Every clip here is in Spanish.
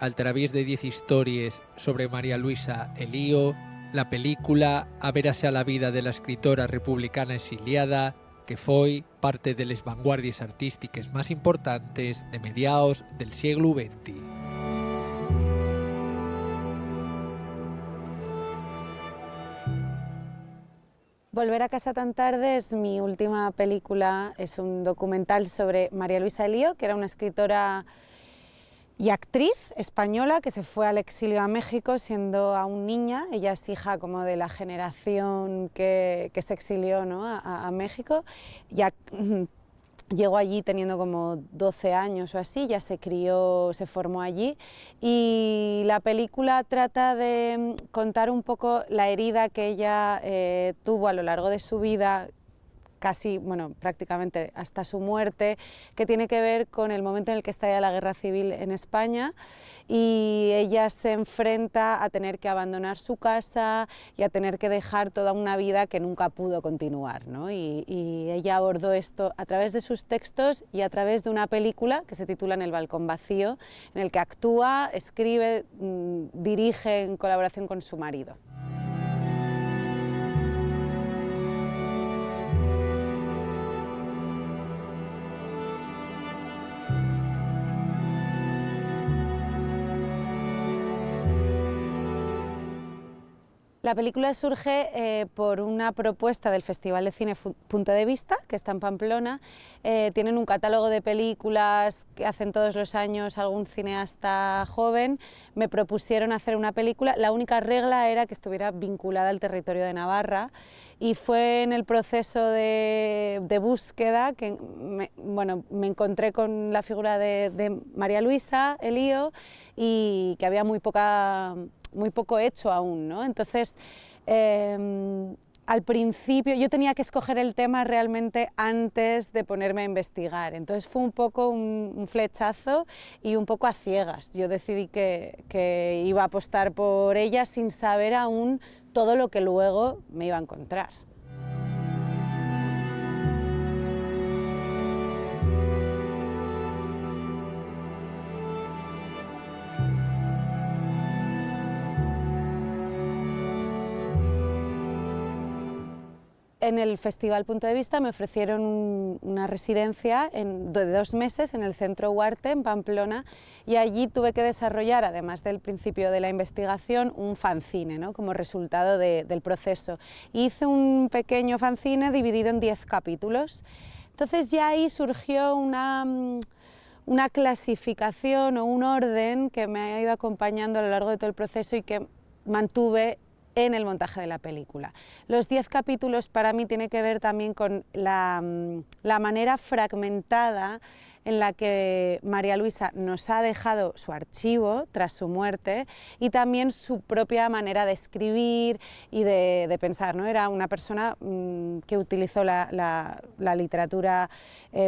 al través de 10 historias sobre María Luisa Elío, la película A verase a la vida de la escritora republicana exiliada, que foi parte de las vanguardias artísticas más importantes de mediados del siglo XX. Volver a casa tan tarde es mi última película, es un documental sobre María Luisa Elío, que era una escritora y actriz española que se fue al exilio a México siendo aún niña. Ella es hija como de la generación que se exilió, ¿no?, a México. Ya llegó allí teniendo como 12 años o así, ya se crió, se formó allí, y la película trata de contar un poco la herida que ella tuvo a lo largo de su vida, casi, bueno, prácticamente hasta su muerte, que tiene que ver con el momento en el que estalla la guerra civil en España, y ella se enfrenta a tener que abandonar su casa y a tener que dejar toda una vida que nunca pudo continuar, ¿no? Y ella abordó esto a través de sus textos y a través de una película que se titula En el balcón vacío, en el que actúa, escribe, dirige en colaboración con su marido. La película surge por una propuesta del Festival de Cine Punto de Vista, que está en Pamplona. Tienen un catálogo de películas que hacen todos los años algún cineasta joven. Me propusieron hacer una película. La única regla era que estuviera vinculada al territorio de Navarra, y fue en el proceso de búsqueda que me encontré con la figura de María Luisa Elío, y que había muy poco hecho aún, ¿no? Entonces, al principio yo tenía que escoger el tema realmente antes de ponerme a investigar, entonces fue un poco un flechazo y un poco a ciegas. Yo decidí que iba a apostar por ella sin saber aún todo lo que luego me iba a encontrar. En el Festival Punto de Vista me ofrecieron una residencia de 2 meses en el Centro Huarte, en Pamplona, y allí tuve que desarrollar, además del principio de la investigación, un fanzine, ¿no?, como resultado del proceso. Hice un pequeño fanzine dividido en 10 capítulos. Entonces ya ahí surgió una clasificación o un orden que me ha ido acompañando a lo largo de todo el proceso y que mantuve en el montaje de la película. Los 10 capítulos para mí tienen que ver también con la manera fragmentada en la que María Luisa nos ha dejado su archivo tras su muerte, y también su propia manera de escribir y de pensar, ¿no? Era una persona que utilizó la literatura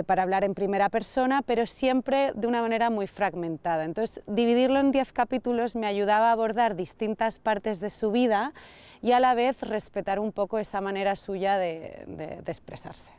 para hablar en primera persona, pero siempre de una manera muy fragmentada. Entonces, dividirlo en 10 capítulos me ayudaba a abordar distintas partes de su vida y a la vez respetar un poco esa manera suya de expresarse.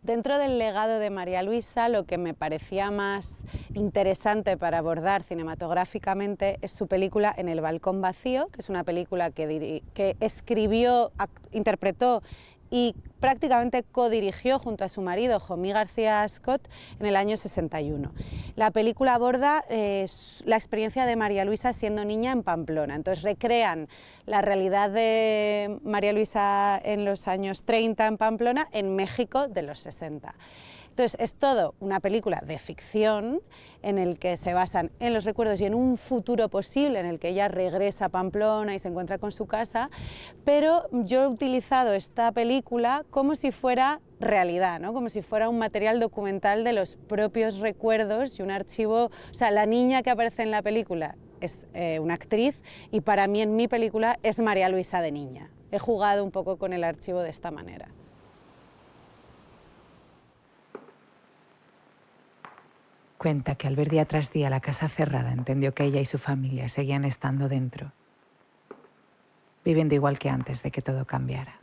Dentro del legado de María Luisa, lo que me parecía más interesante para abordar cinematográficamente es su película En el balcón vacío, que es una película que escribió, interpretó y prácticamente codirigió junto a su marido, Jomí García Scott, en el año 61. La película aborda la experiencia de María Luisa siendo niña en Pamplona. Entonces recrean la realidad de María Luisa en los años 30 en Pamplona, en México de los 60. Entonces es todo una película de ficción en el que se basan en los recuerdos y en un futuro posible en el que ella regresa a Pamplona y se encuentra con su casa, pero yo he utilizado esta película como si fuera realidad, ¿no?, como si fuera un material documental de los propios recuerdos y un archivo. O sea, la niña que aparece en la película es una actriz, y para mí en mi película es María Luisa de niña. He jugado un poco con el archivo de esta manera. cuenta que al ver día tras día la casa cerrada, entendió que ella y su familia seguían estando dentro, viviendo igual que antes de que todo cambiara.